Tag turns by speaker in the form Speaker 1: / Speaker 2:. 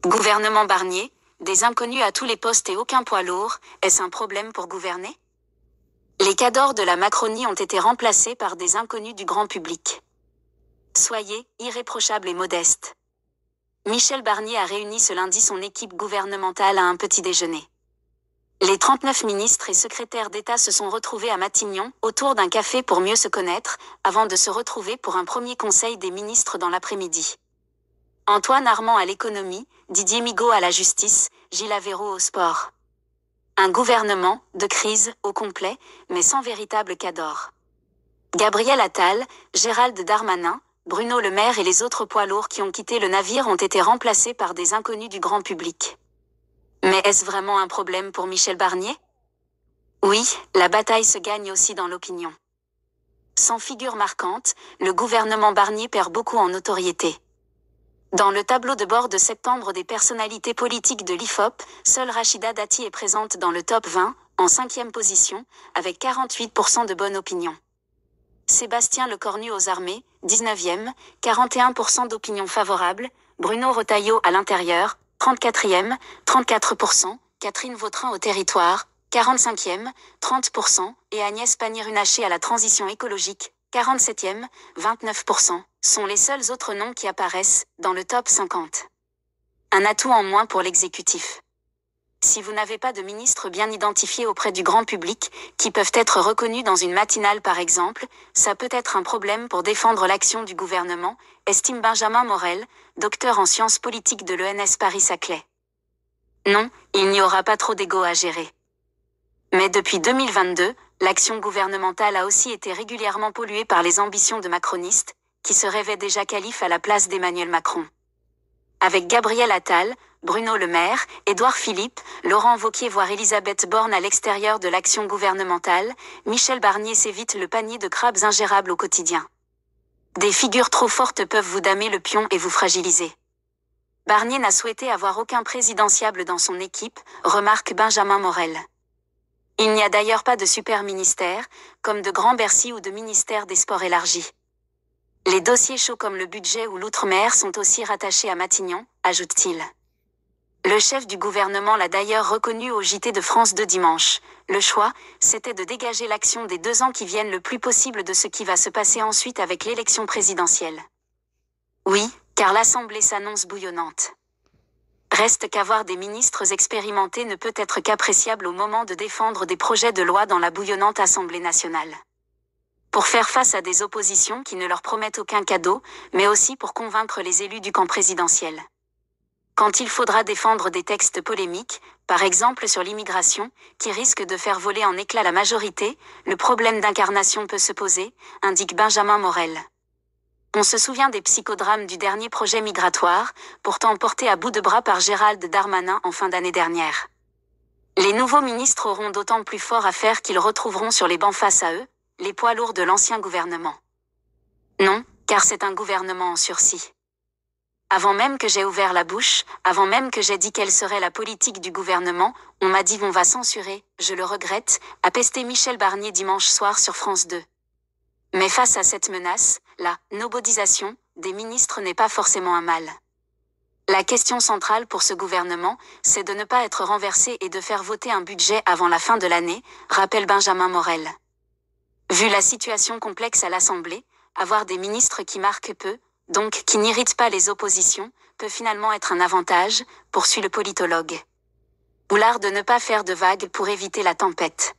Speaker 1: Gouvernement Barnier, des inconnus à tous les postes et aucun poids lourd, est-ce un problème pour gouverner? Les cadors de la Macronie ont été remplacés par des inconnus du grand public. Soyez irréprochables et modestes. Michel Barnier a réuni ce lundi son équipe gouvernementale à un petit déjeuner. Les 39 ministres et secrétaires d'État se sont retrouvés à Matignon, autour d'un café pour mieux se connaître, avant de se retrouver pour un premier conseil des ministres dans l'après-midi. Antoine Armand à l'économie, Didier Migaud à la justice, Gilles Aveyraud au sport. Un gouvernement de crise au complet, mais sans véritable cadre. Gabriel Attal, Gérald Darmanin, Bruno Le Maire et les autres poids lourds qui ont quitté le navire ont été remplacés par des inconnus du grand public. Mais est-ce vraiment un problème pour Michel Barnier? Oui, la bataille se gagne aussi dans l'opinion. Sans figure marquante, le gouvernement Barnier perd beaucoup en notoriété. Dans le tableau de bord de septembre des personnalités politiques de l'IFOP, seule Rachida Dati est présente dans le top 20, en 5e position, avec 48% de bonne opinion. Sébastien Lecornu aux armées, 19e, 41% d'opinion favorable, Bruno Retailleau à l'intérieur, 34e, 34%, Catherine Vautrin au territoire, 45e, 30%, et Agnès Pannier-Runacher à la transition écologique, 47e, 29%, sont les seuls autres noms qui apparaissent dans le top 50. Un atout en moins pour l'exécutif. Si vous n'avez pas de ministres bien identifiés auprès du grand public, qui peuvent être reconnus dans une matinale par exemple, ça peut être un problème pour défendre l'action du gouvernement, estime Benjamin Morel, docteur en sciences politiques de l'ENS Paris-Saclay. Non, il n'y aura pas trop d'égo à gérer. Mais depuis 2022, l'action gouvernementale a aussi été régulièrement polluée par les ambitions de macronistes, qui se rêvaient déjà qualifs à la place d'Emmanuel Macron. Avec Gabriel Attal, Bruno Le Maire, Édouard Philippe, Laurent Wauquiez voire Elisabeth Borne à l'extérieur de l'action gouvernementale, Michel Barnier s'évite le panier de crabes ingérables au quotidien. Des figures trop fortes peuvent vous damer le pion et vous fragiliser. Barnier n'a souhaité avoir aucun présidentiable dans son équipe, remarque Benjamin Morel. Il n'y a d'ailleurs pas de super-ministère, comme de Grand Bercy ou de ministère des Sports élargis. Les dossiers chauds comme le budget ou l'outre-mer sont aussi rattachés à Matignon, ajoute-t-il. Le chef du gouvernement l'a d'ailleurs reconnu au JT de France 2 dimanche. Le choix, c'était de dégager l'action des 2 ans qui viennent le plus possible de ce qui va se passer ensuite avec l'élection présidentielle. Oui, car l'Assemblée s'annonce bouillonnante. Reste qu'avoir des ministres expérimentés ne peut être qu'appréciable au moment de défendre des projets de loi dans la bouillonnante Assemblée nationale. Pour faire face à des oppositions qui ne leur promettent aucun cadeau, mais aussi pour convaincre les élus du camp présidentiel. Quand il faudra défendre des textes polémiques, par exemple sur l'immigration, qui risquent de faire voler en éclats la majorité, le problème d'incarnation peut se poser, indique Benjamin Morel. On se souvient des psychodrames du dernier projet migratoire, pourtant porté à bout de bras par Gérald Darmanin en fin d'année dernière. Les nouveaux ministres auront d'autant plus fort à faire qu'ils retrouveront sur les bancs face à eux, les poids lourds de l'ancien gouvernement. Non, car c'est un gouvernement en sursis. Avant même que j'aie ouvert la bouche, avant même que j'aie dit quelle serait la politique du gouvernement, on m'a dit on va censurer, je le regrette, a pesté Michel Barnier dimanche soir sur France 2. Mais face à cette menace, la nobodisation des ministres n'est pas forcément un mal. La question centrale pour ce gouvernement, c'est de ne pas être renversé et de faire voter un budget avant la fin de l'année, rappelle Benjamin Morel. Vu la situation complexe à l'Assemblée, avoir des ministres qui marquent peu, donc qui n'irritent pas les oppositions, peut finalement être un avantage, poursuit le politologue. Ou l'art de ne pas faire de vagues pour éviter la tempête.